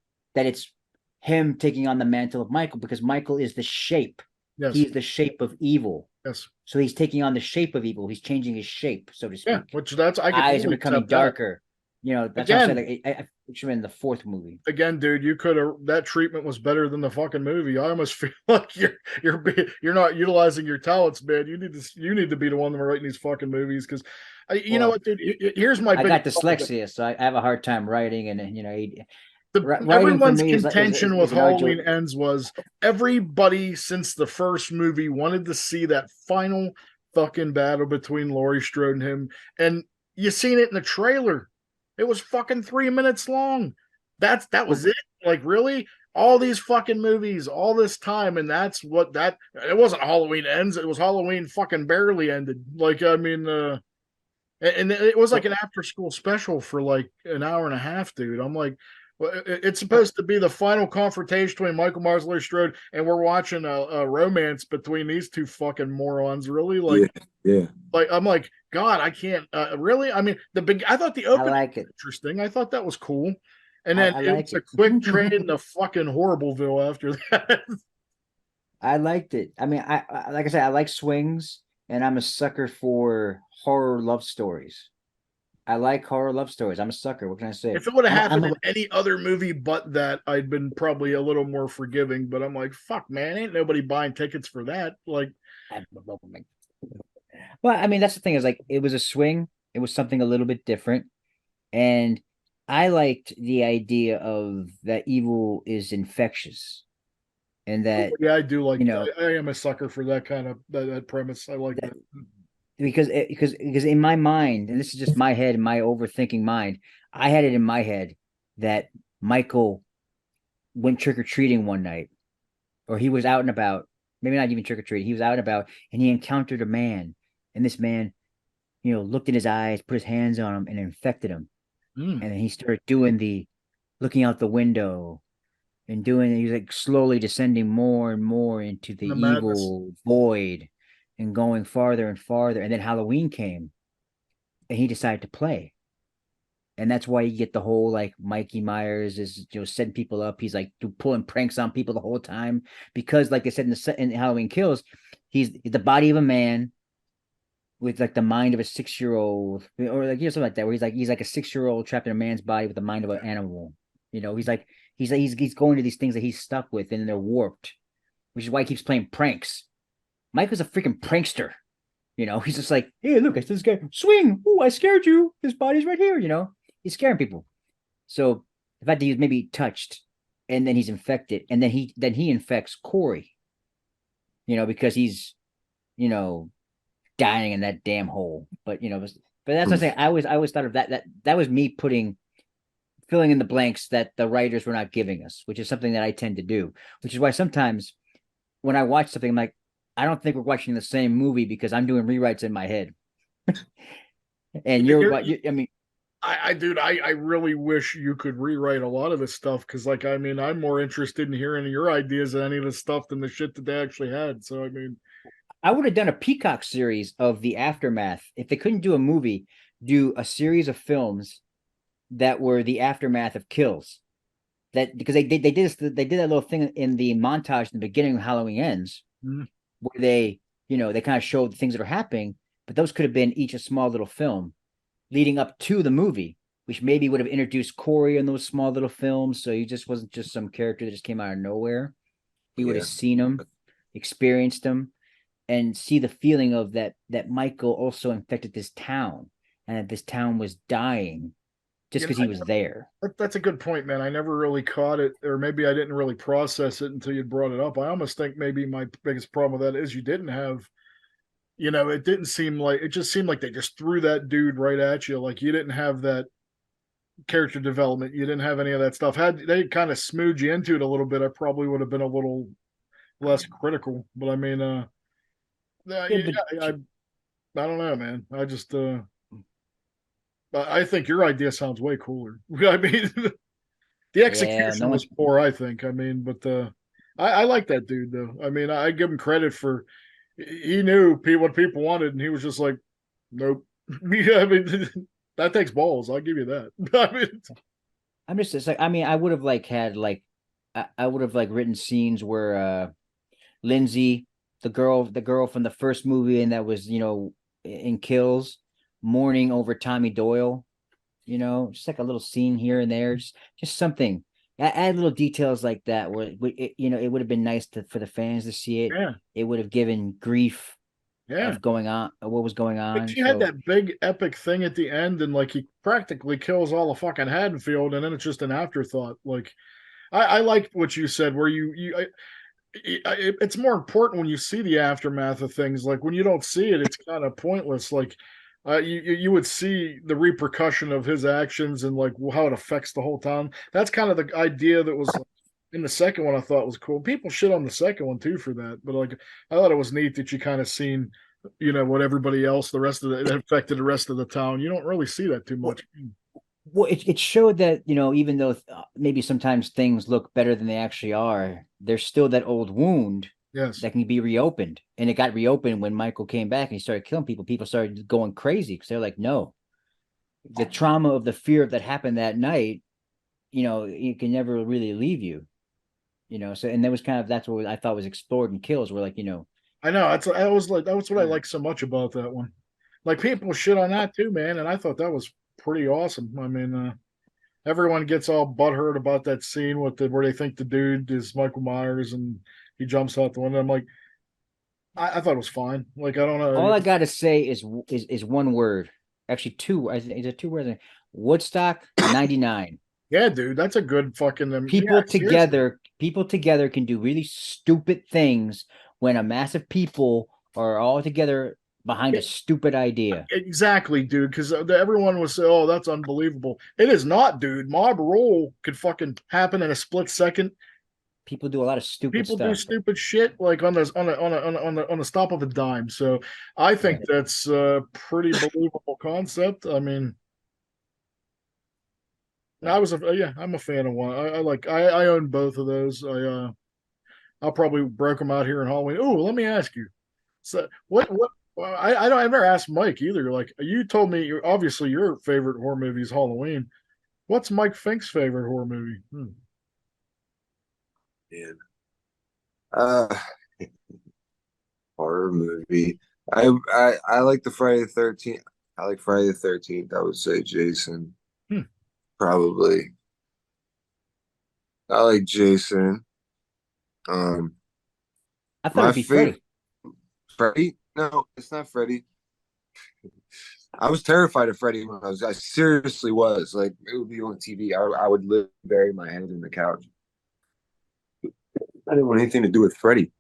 him taking on the mantle of Michael, because Michael is the shape. yes, He's the shape of evil. yes, So he's taking on the shape of evil. He's changing his shape, so to yeah. speak. Which that's I could Eyes are totally becoming accept that. darker. That's what I'm saying. Again, Like, it should have been the fourth movie. again, dude, you could have that treatment was better than the fucking movie. I almost feel like you're not utilizing your talents, man. You need to be the one that writing these fucking movies because, you know Well, what, dude? Here's my I biggest got problem. dyslexia, so I have a hard time writing, and writing for Everyone's me contention with is an arduous. Halloween Ends was everybody since the first movie wanted to see that final fucking battle between Laurie Strode and him, and you seen it in the trailer. It was fucking 3 minutes long. That was Well, it. Like really, all these fucking movies, all this time, and that's what that. It wasn't Halloween Ends. It was Halloween fucking barely ended. Like I mean, and it was like well, an after school special for like an hour and a half, dude. I'm like, well, it's well, supposed to be the final confrontation between Michael Myers and Laurie Strode, and we're watching a romance between these two fucking morons. Really, Yeah, yeah. like I'm like, God, I can't. Really, I mean, I thought the I opening like was it. interesting. I thought that was cool, and then I it like was a it. quick train to fucking Horribleville after that. I liked it. I mean, like I said, I like swings, and I'm a sucker for horror love stories. I like horror love stories. I'm a sucker. What can I say? If it would have I'm happened in a, any other movie but that, I'd been probably a little more forgiving. But I'm like, fuck, man, ain't nobody buying tickets for that. Like, I'm well, I mean, that's the thing, is like it was a swing. It was something a little bit different, and I liked the idea of that evil is infectious, and that yeah, I do like you know that. I am a sucker for that kind of that premise. I like that that. because in my mind, and this is just my head and my overthinking mind, I had it in my head that Michael went trick or treating one night, or he was out and about, maybe not even trick or treating. He was out and about, and he encountered a man, and this man looked in his eyes, put his hands on him, and infected him. Mm. And then he started doing the looking out the window and doing he was like slowly descending more and more into the The madness. evil void and going farther and farther. And then Halloween came and he decided to play. And that's why you get the whole like Mikey Myers is setting people up. He's like pulling pranks on people the whole time because, like they said in Halloween Kills, he's the body of a man with like the mind of a 6-year-old, or like something like that, where he's like a 6-year-old trapped in a man's body with the mind of an animal. He's going to these things that he's stuck with and they're warped, which is why he keeps playing pranks. Michael's a freaking prankster. He's just like, hey, look, I this guy swing. Oh, I scared you. His body's right here. He's scaring people. So the fact that he was maybe touched and then he's infected and then he infects Corey, because he's, dying in that damn hole. But that's what I'm saying. I always thought of that was me filling in the blanks that the writers were not giving us, which is something that I tend to do, which is why sometimes when I watch something, I'm like, I don't think we're watching the same movie because I'm doing rewrites in my head. And Dude, I really wish you could rewrite a lot of this stuff because, like, I mean, I'm more interested in hearing your ideas on any of the stuff than the shit that they actually had. So, I mean, I would have done a Peacock series of the aftermath. If they couldn't do a movie, do a series of films that were the aftermath of kills. That because they did that little thing in the montage in the beginning of Halloween Ends, where they kind of showed the things that are happening, but those could have been each a small little film leading up to the movie, which maybe would have introduced Corey in those small little films. So he just wasn't just some character that just came out of nowhere. We would have seen him, experienced him, and see the feeling of that Michael also infected this town and that this town was dying just because he was there. That's a good point, man. I never really caught it, or maybe I didn't really process it until you brought it up. I almost think maybe my biggest problem with that is you didn't have, it didn't seem like it just seemed like they just threw that dude right at you. Like you didn't have that character development. You didn't have any of that stuff. Had they kind of smooth you into it a little bit, I probably would have been a little less critical. But I mean, I don't know, man. I think your idea sounds way cooler. I mean, the execution was poor, I think. I mean, but I like that dude though. I mean, I give him credit for he knew what people wanted, and he was just like, nope. Yeah, I mean, that takes balls. I'll give you that. I mean, I'm just like, I mean, I would have I would have written scenes where Lindsay, the girl from the first movie, and that was in Kills, mourning over Tommy Doyle, just like a little scene here and there, just something. Add little details like that. Where it would have been nice for the fans to see it. Yeah. It would have given grief. Of going on, what was going on. She had that big epic thing at the end, and like he practically kills all of fucking Haddonfield, and then it's just an afterthought. Like, I liked what you said, where it's more important when you see the aftermath of things. Like when you don't see it, it's kind of pointless. Like you would see the repercussion of his actions and like how it affects the whole town. That's kind of the idea that was in the second one. I thought was cool. People shit on the second one too for that, but like I thought it was neat that you kind of seen what everybody else, the rest of it affected the rest of the town. You don't really see that too much. Well, it showed that even though maybe sometimes things look better than they actually are, there's still that old wound that can be reopened. And it got reopened when Michael came back and he started killing people. People started going crazy because they're like, no, the trauma of the fear that happened that night, it can never really leave you. So and that was that's what I thought was explored in Kills, where like I know that was what I like so much about that one. Like people shit on that too, man, and I thought that was pretty awesome. I mean, everyone gets all butthurt about that scene where they think the dude is Michael Myers and he jumps out the window. I'm like, I thought it was fine. Like I don't know. All I gotta say is one word, actually two. Is it 2 words? Woodstock '99. Yeah, dude, that's a good fucking. People together can do really stupid things when a mass of people are all together behind a stupid idea. Exactly, dude, because everyone was saying, oh, that's unbelievable. It is not, dude. Mob rule could fucking happen in a split second People do a lot of stupid People stuff. do stupid shit like on the stop of a dime. So I think that's a pretty believable concept. I mean, I'm a fan of one. I own both of those. I'll probably broke them out here in Halloween. Oh, let me ask you. So what well, I've never asked Mike either. Like you told me, obviously your favorite horror movie is Halloween. What's Mike Fink's favorite horror movie? Man. Uh, horror movie. I like the Friday the 13th. I like Friday the 13th. I would say Jason. Hmm. Probably. I like Jason. Um, I thought my it'd be Freddy. favorite Freddy? No, it's not Freddy. I was terrified of Freddy when I seriously was. Like it would be on TV. I would literally bury my head in the couch. I didn't want anything to do with Freddy.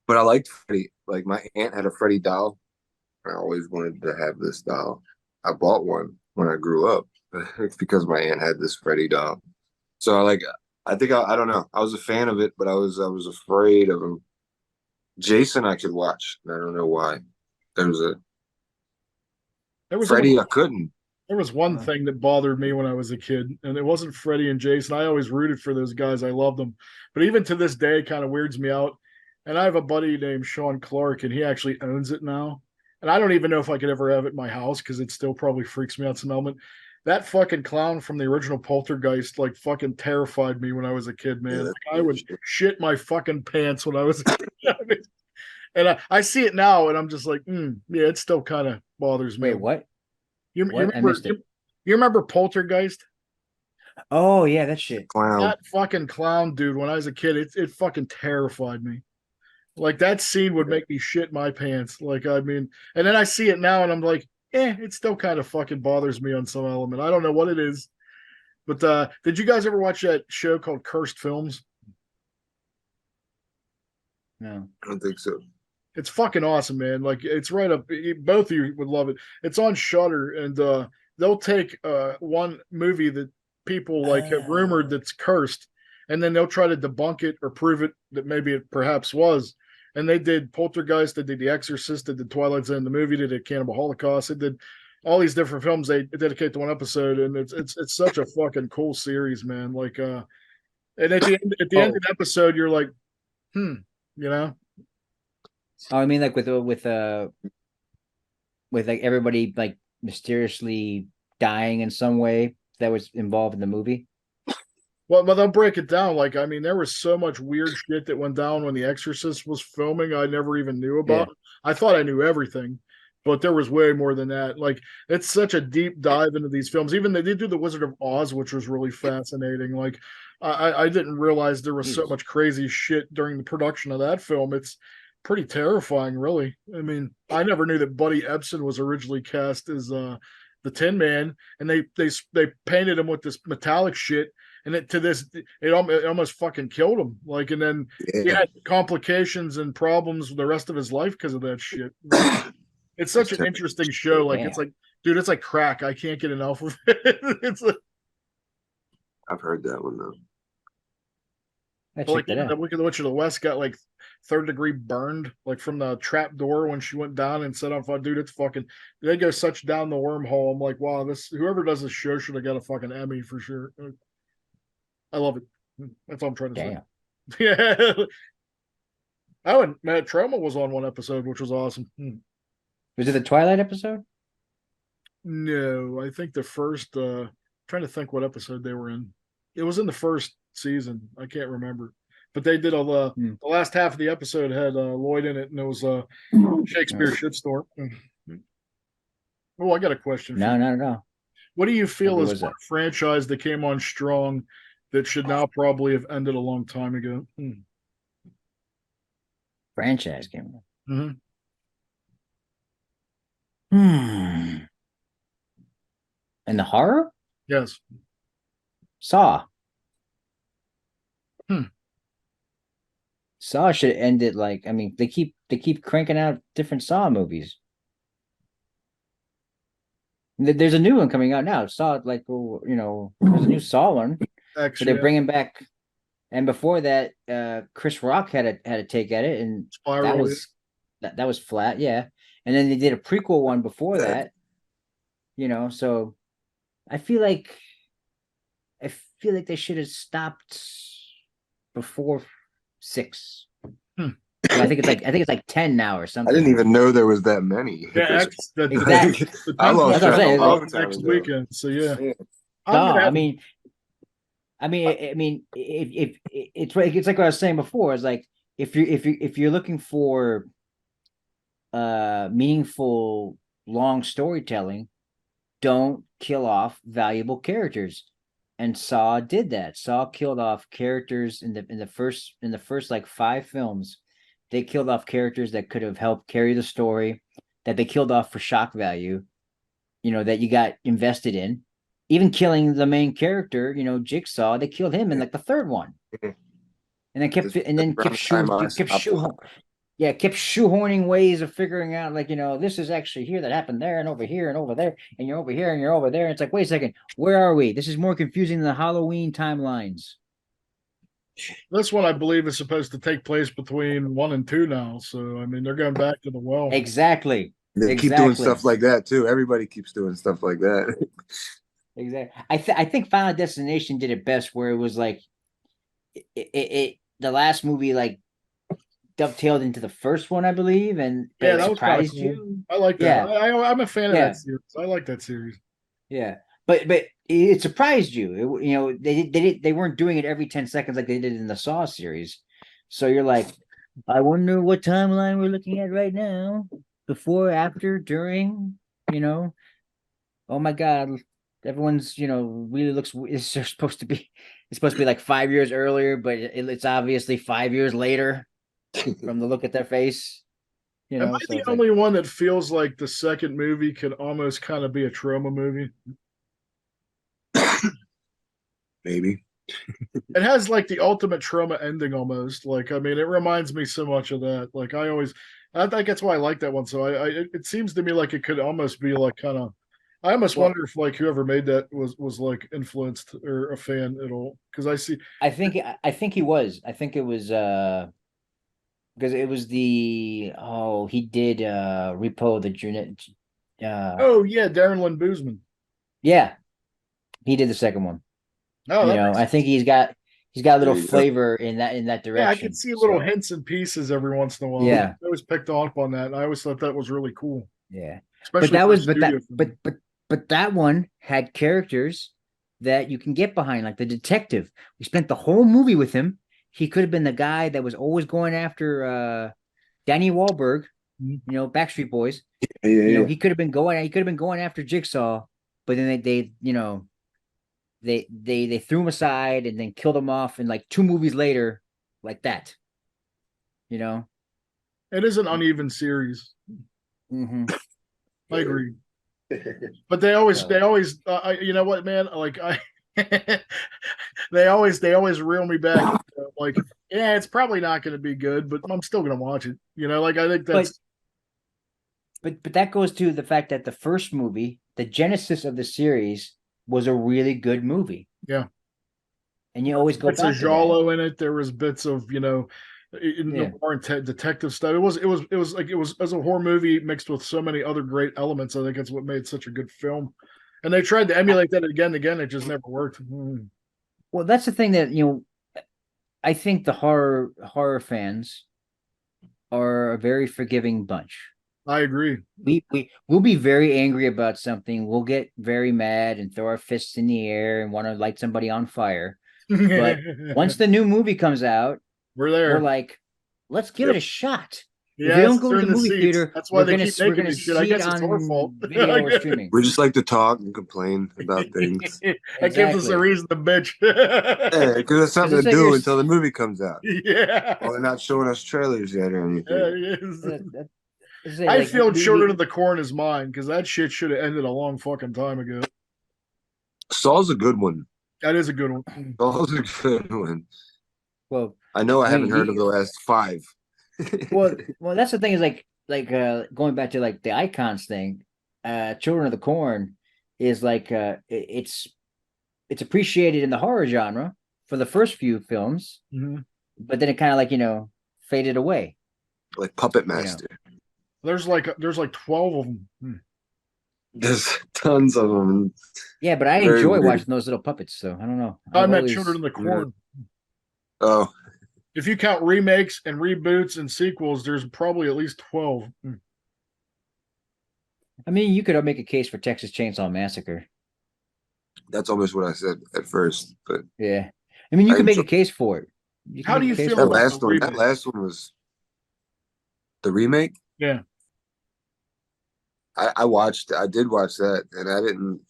But I liked Freddy. Like my aunt had a Freddy doll. I always wanted to have this doll. I bought one when I grew up. It's because my aunt had this Freddy doll. So I think I don't know. I was a fan of it, but I was afraid of him. Jason I could watch. I don't know why. There was a There was Freddy I couldn't. There was one thing that bothered me when I was a kid, and it wasn't Freddie and Jason. I always rooted for those guys. I loved them. But even to this day, it kind of weirds me out. And I have a buddy named Sean Clark, and he actually owns it now. And I don't even know if I could ever have it in my house because it still probably freaks me out some element. That fucking clown from the original Poltergeist, like, fucking terrified me when I was a kid, man. Yeah, Like, I would shit my fucking pants when I was a kid. And I see it now, and I'm just like, yeah, it still kind of bothers me. Wait, what? You What? I remember? missed it. You remember Poltergeist? Oh yeah, that shit. Clown. That fucking clown dude. When I was a kid, it fucking terrified me. Like that scene would make me shit my pants. Like I mean, and then I see it now, and I'm like, it still kind of fucking bothers me on some element. I don't know what it is, but did you guys ever watch that show called Cursed Films? No. I don't think so. It's fucking awesome, man. Like it's right up. Both of you would love it. It's on Shutter, and they'll take one movie that people like have rumored that's cursed, and then they'll try to debunk it or prove it that maybe it perhaps was. And they did Poltergeist, they did The Exorcist, they did Twilight Zone, the movie, they did Cannibal Holocaust, they did all these different films they dedicate to one episode, and it's such a fucking cool series, man. Like and at the end of the episode, you're like, you know. Oh, I mean, like with like everybody like mysteriously dying in some way that was involved in the movie. Well, they'll break it down. Like, I mean, there was so much weird shit that went down when The Exorcist was filming. I never even knew about. I thought I knew everything, but there was way more than that. Like, it's such a deep dive into these films. Even they did do The Wizard of Oz, which was really fascinating. Like, I didn't realize there was so much crazy shit during the production of that film. It's pretty terrifying, really. I mean, I never knew that Buddy Ebsen was originally cast as the Tin Man, and they painted him with this metallic shit. And it almost fucking killed him. Like, and then he had complications and problems the rest of his life because of that shit. It's such an interesting show. Like, it's like, dude, it's like crack. I can't get enough of it. It's like, I've heard that one though. Like the Wicked Witch of the West got like third-degree burned, like from the trap door when she went down and set on fire. Dude, it's fucking. They go such down the wormhole. I'm like, wow, whoever does this show should have got a fucking Emmy for sure. I love it. That's all I'm trying to say. Yeah. Oh, and Matt Troma was on one episode, which was awesome. Was it the Twilight episode? No, I think the first. Trying to think what episode they were in. It was in the first season. I can't remember, but they did the last half of the episode had Lloyd in it, and it was Shakespeare shitstorm. Oh, I got a question. No. What do you feel is a franchise that came on strong that should now probably have ended a long time ago? Franchise came on. And the horror? Yes. Saw. Saw should end it like, I mean, they keep cranking out different Saw movies. There's a new one coming out now. Saw, like, there's a new Saw one. Actually, they're bringing back And before that, Chris Rock had a take at it, and Spiral. that was flat, yeah. And then they did a prequel one before that, so I feel like they should have stopped before 6. Hmm. I think it's like 10 now or I something. didn't even know there was that many. Yeah, Exactly. I lost That's what I'm track saying. a long time next ago. weekend. So yeah, Yeah. I'm No, gonna have, if it's like what I was saying before, it's like if you're looking for meaningful long storytelling, don't kill off valuable characters. And Saw did that. Saw killed off characters in the first like 5 films. They killed off characters that could have helped carry the story, that they killed off for shock value, that you got invested in. Even killing the main character, Jigsaw, they killed him in like the 3rd one. And then kept shoehorning ways of figuring out, like, this is actually here that happened there and over here and over there, and you're over here and you're over there. And it's like, wait a second, where are we? This is more confusing than the Halloween timelines. this one I believe is supposed to take place between 1 and 2 now. So I mean, they're going back to the well. Exactly. They keep doing stuff like that too. Everybody keeps doing stuff like that. Exactly. I think Final Destination did it best, where it was like the last movie like dovetailed into the first one, I believe, and Yeah, it that was kind of surprised cool. you. I like that. Yeah. I'm a fan of Yeah. that series. I like that series. Yeah, but it surprised you. They weren't doing it every 10 seconds like they did in the Saw series. So you're like, I wonder what timeline we're looking at right now. Before, after, during. Oh my God, everyone's really looks. It's supposed to be. It's supposed to be like 5 years earlier, but it's obviously 5 years later from the look at their face. Am I So the it's only one that feels like the second movie could almost kind of be a trauma movie? Maybe. It has like the ultimate trauma ending almost. Like, I mean, it reminds me so much of that. Like, I think that's why I like that one. So it seems to me like it could almost be like kind of. I almost wonder if like whoever made that was like influenced or a fan at all. Because I think he was. I think it was because it was he did Repo the Junet. Oh yeah, Darren Lynn Boozman. Yeah, he did the second one. Oh, I think he's got a little There you go. flavor in that direction. Yeah, I can see little hints and pieces every once in a while. Yeah. I always picked up on that, and I always thought that was really cool. Yeah, Especially but that one had characters that you can get behind, like the detective. We spent the whole movie with him. He could have been the guy that was always going after Danny Wahlberg, Backstreet Boys. Yeah. He could have been going after Jigsaw, but then they threw him aside and then killed him off in like 2 movies later, like that. It is an uneven series. Mm-hmm. I agree. But they always, you know what, man? Like they always reel me back. Like, yeah, it's probably not going to be good, but I'm still going to watch it. Like I think that's. But that goes to the fact that the first movie, the genesis of the series, was a really good movie. Yeah. And you always go back to Giallo in it. There was bits of noir and detective stuff. It was as a horror movie mixed with so many other great elements. I think that's what made such a good film. And they tried to emulate that again and again. It just never worked. Well, that's the thing that I think the horror fans are a very forgiving bunch. I agree. We'll be very angry about something. We'll get very mad and throw our fists in the air and want to light somebody on fire. But once the new movie comes out, we're there. We're like, let's give it a shot. Yeah, if we don't go to the movie theater, that's why they keep making this shit. I guess it's our fault. Video or streaming. We just like to talk and complain about things. That gives us a reason to bitch. Yeah, because it's something to do until the movie comes out. Yeah. Well, they're not showing us trailers yet or anything. I feel Children of the Corn is mine because that shit should have ended a long fucking time ago. Saw's a good one. That is a good one. Saw's a good one. Well, I know I haven't heard of the last 5. well, that's the thing is like going back to like the icons thing. Children of the Corn is like it's appreciated in the horror genre, for the first few films, Mm-hmm. but then it kind of like faded away. Like Puppet Master. There's like 12 of them. There's tons of them. Yeah, but I Very enjoy weird. watching those little puppets. So I don't know. I I've met always, Children of the Corn. Oh, If you count remakes and reboots and sequels, there's probably at least 12. I mean, you could make a case for Texas Chainsaw Massacre. that's almost what I said at first. But Yeah, I mean, you I can make a enjoy- case for it. You can How make do a you case feel for that it. about last the one. That remake? last one was the remake. Yeah. I did watch that, and I didn't.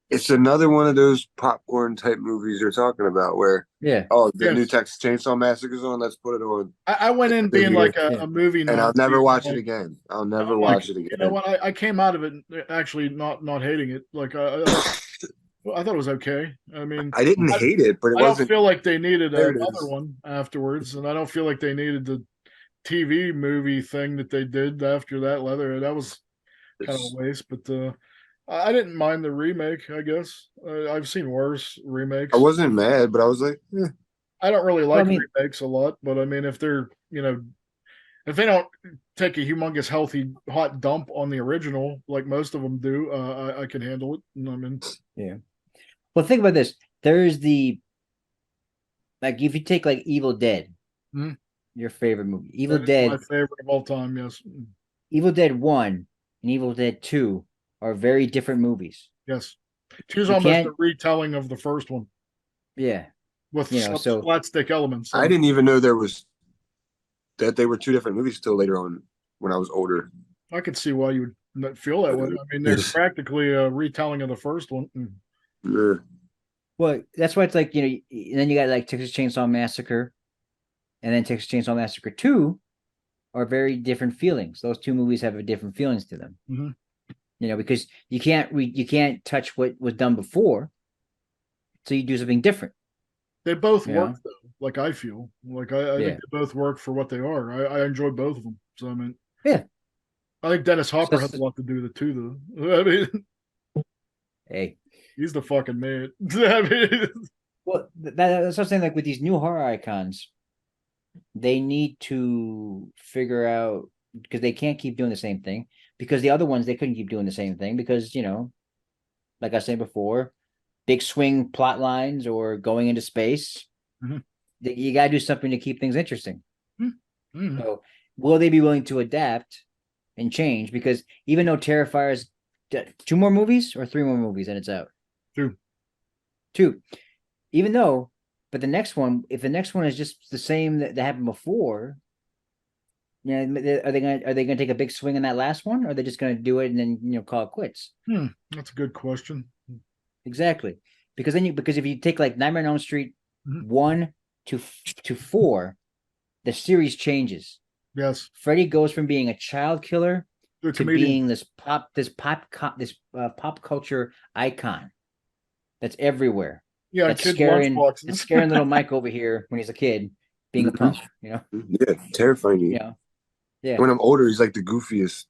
It's another one of those popcorn type movies you're talking about, where Yeah, the new Yes. Texas Chainsaw Massacre's on. Let's put it on. I went in being like a movie And I'll Nazi. never watch Like, it again. I'll never I'm like, watch it again. you know what? I came out of it actually not hating it. Like I thought it was okay. I mean, I didn't hate it, but it I don't wasn't. feel like they needed There it another is. one afterwards, and I don't feel like they needed the TV movie thing that they did after that. Leather that was kind of a waste, but I didn't mind the remake. I guess I've seen worse remakes. I wasn't mad, but I was like, I don't really Well, I like mean- remakes a lot, but I mean, if they're if they don't take a humongous healthy hot dump on the original like most of them do, I can handle it. I mean, yeah. Well, think about this. There's if you take like Evil Dead, Mhm. your favorite movie, Evil that is Dead, my favorite of all time. Yes, Evil Dead 1 and Evil Dead 2 are very different movies. yes. Two's You almost a can't, retelling of the first one yeah, with some so slapstick elements. I didn't even know that they were two different movies till later on when I was older. I could see why you would not feel that way. I mean, they're Yes. practically a retelling of the first one. Yeah. well, that's why it's like, and then you got like Texas Chainsaw Massacre and then Texas Chainsaw Massacre 2 are very different feelings. Those two movies have different feelings to them. Mhm. Because you can't touch what was done before. So you do something different. They both Yeah. work though. Like I feel like I think they both work for what they are. I enjoy both of them. So I mean, Yeah. I think Dennis Hopper So- has a lot to do with it too, though. I mean, Hey. he's the fucking man. I mean, Well, that's what I'm saying. Like with these new horror icons, they need to figure out because they can't keep doing the same thing. Because the other ones they couldn't keep doing the same thing because like I said before, big swing plot lines or going into space. Mhm. You got to do something to keep things interesting. Mhm. So, will they be willing to adapt and change? Because even though Terrifier's 2 more movies or 3 more movies and it's out. Two. Even though, but the next one, if the next one is just the same that happened before, are they gonna take a big swing in that last one, or are they just gonna do it and then call it quits? That's a good question. Exactly, because if you take like Nightmare on Elm Street Mhm. 1 to 4, the series changes. Yes, Freddy goes from being a child killer the to comedian. being this pop culture icon that's everywhere. Yeah, That's kids' scaring lunchboxes. it's scaring little Mike over here when he's a kid being a punk. Yeah, terrifying. Yeah. When I'm older, he's like the goofiest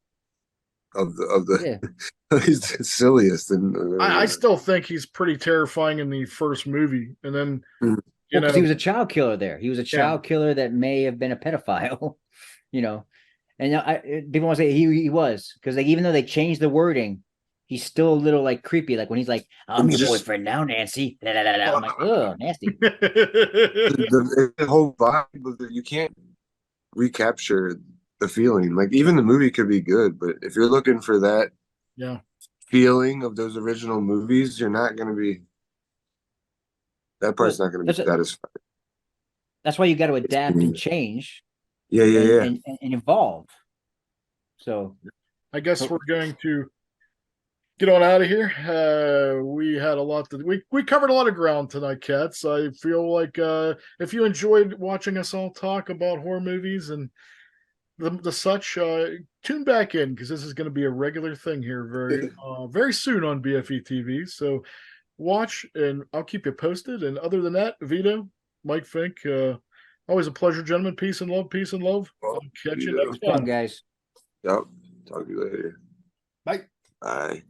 of the. Yeah. He's the silliest, and I still think he's pretty terrifying in the first movie, and then Mhm. Because he was a child killer there. He was a Yeah. child killer that may have been a pedophile, And people want to say he was because even though they changed the wording, he's still a little like creepy. Like when he's like, "I'm your boyfriend now, Nancy." I'm like, "Oh, nasty." the whole vibe of you can't recapture the feeling. Like even the movie could be good, but if you're looking for that feeling of those original movies, you're not going to be. That part's not going to be satisfied. That's why you got to adapt and change. Yeah. And evolve. So I guess we're going to get on out of here. We had a lot we covered a lot of ground tonight, cats. I feel like if you enjoyed watching us all talk about horror movies and the such, tune back in because this is going to be a regular thing here very soon on BFE TV. So watch and I'll keep you posted. And other than that, Vito, Mike, Fink, always a pleasure, gentlemen. Peace and love. Peace and love. Well, I'll catch you Vito. next time, guys. Yep. Talk to you later. Bye. Bye.